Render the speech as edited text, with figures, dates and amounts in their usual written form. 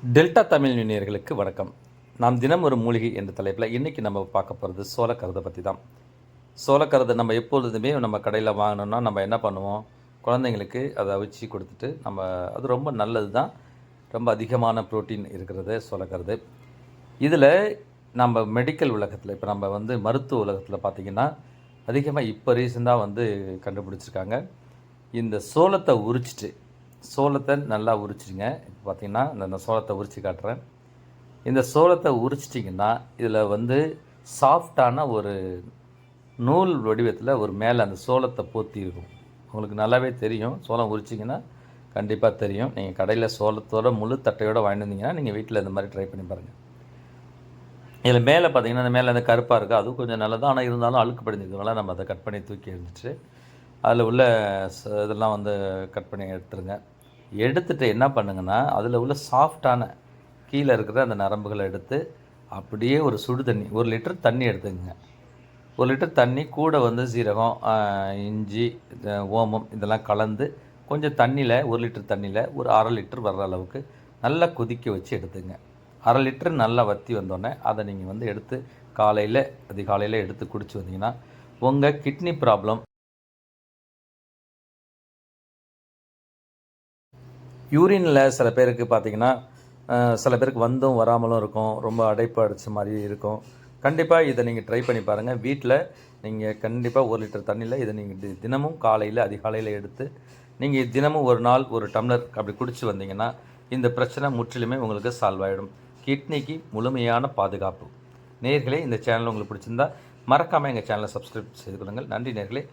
Delta Tamil நேயர்களுக்கு வணக்கம். நாம் தினம் ஒரு மூலிகை என்ற தலைப்பில் இன்றைக்கி நம்ம பார்க்க போகிறது சோளக்கருதை பற்றி தான். சோளக்கருதை நம்ம எப்பொழுதுமே நம்ம கடையில் வாங்கினோம்னா நம்ம என்ன பண்ணுவோம், குழந்தைங்களுக்கு அதை அவிச்சு கொடுத்துட்டு அது ரொம்ப நல்லது தான். ரொம்ப அதிகமான புரோட்டீன் இருக்கிறது சோளக்கருது. இதில் நம்ம மெடிக்கல் உலகத்தில் இப்போ நம்ம மருத்துவ உலகத்தில் பார்த்திங்கன்னா அதிகமாக இப்போ ரீசெண்டாக கண்டுபிடிச்சிருக்காங்க. இந்த சோளத்தை உரிச்சிட்டு சோளத்தை நல்லா உரிச்சிடுங்க. இப்போ பார்த்திங்கன்னா இந்த சோளத்தை உரித்து காட்டுறேன். இந்த சோளத்தை உரிச்சிட்டிங்கன்னா இதில் சாஃப்டான ஒரு நூல் வடிவத்தில் ஒரு மேலே அந்த சோளத்தை போத்தி இருக்கும். உங்களுக்கு நல்லாவே தெரியும். சோளம் உரிச்சிங்கன்னா கண்டிப்பாக தெரியும். நீங்கள் கடையில் சோளத்தோட முழு தட்டையோடு வாங்கிட்டு வந்தீங்கன்னா நீங்கள் வீட்டில் இந்த மாதிரி ட்ரை பண்ணி பாருங்கள். இதில் மேலே பார்த்திங்கன்னா அந்த மேலே அந்த கருப்பாக இருக்குது, அதுவும் கொஞ்சம் நல்லது. ஆனால் இருந்தாலும் அழுக்கு படிஞ்சதுனால நம்ம அதை கட் பண்ணி தூக்கி எழுந்துட்டு அதில் உள்ள இதெல்லாம் கட் பண்ணி எடுத்துருங்க. எடுத்துகிட்டு என்ன பண்ணுங்கன்னா அதில் உள்ள சாஃப்டான கீழே இருக்கிற அந்த நரம்புகளை எடுத்து அப்படியே ஒரு சுடு தண்ணி 1 லிட்டர் தண்ணி எடுத்துக்கங்க. 1 லிட்டர் தண்ணி கூட சீரகம், இஞ்சி, ஓமம் இதெல்லாம் கலந்து கொஞ்சம் தண்ணியில் 1 லிட்டர் தண்ணியில் ஒரு 1/2 லிட்டர் வர்ற அளவுக்கு நல்லா கொதிக்க வச்சு எடுத்துங்க. 1/2 லிட்டர் நல்லா வற்றி வந்தோடனே அதை நீங்கள் எடுத்து அதிகாலையில் எடுத்து குடிச்சு வந்தீங்கன்னா உங்கள் கிட்னி ப்ராப்ளம், யூரினில் சில பேருக்கு பார்த்திங்கன்னா சில பேருக்கு வராமலும் இருக்கும், ரொம்ப அடைப்பு அடித்த மாதிரி இருக்கும். கண்டிப்பாக இதை நீங்கள் ட்ரை பண்ணி பாருங்கள். வீட்டில் நீங்கள் கண்டிப்பாக 1 லிட்டர் தண்ணியில் இதை நீங்கள் தினமும் அதிகாலையில் எடுத்து நீங்கள் தினமும் ஒரு நாள் 1 டம்ளர் அப்படி குடிச்சு வந்தீங்கன்னா இந்த பிரச்சனை முற்றிலுமே உங்களுக்கு சால்வ் ஆகிடும். கிட்னிக்கு முழுமையான பாதுகாப்பு. நேயர்களே, இந்த சேனல் உங்களுக்கு பிடிச்சிருந்தா மறக்காமல் எங்கள் சேனலை சப்ஸ்கிரைப் செய்து கொள்ளுங்கள். நன்றி நேயர்களே.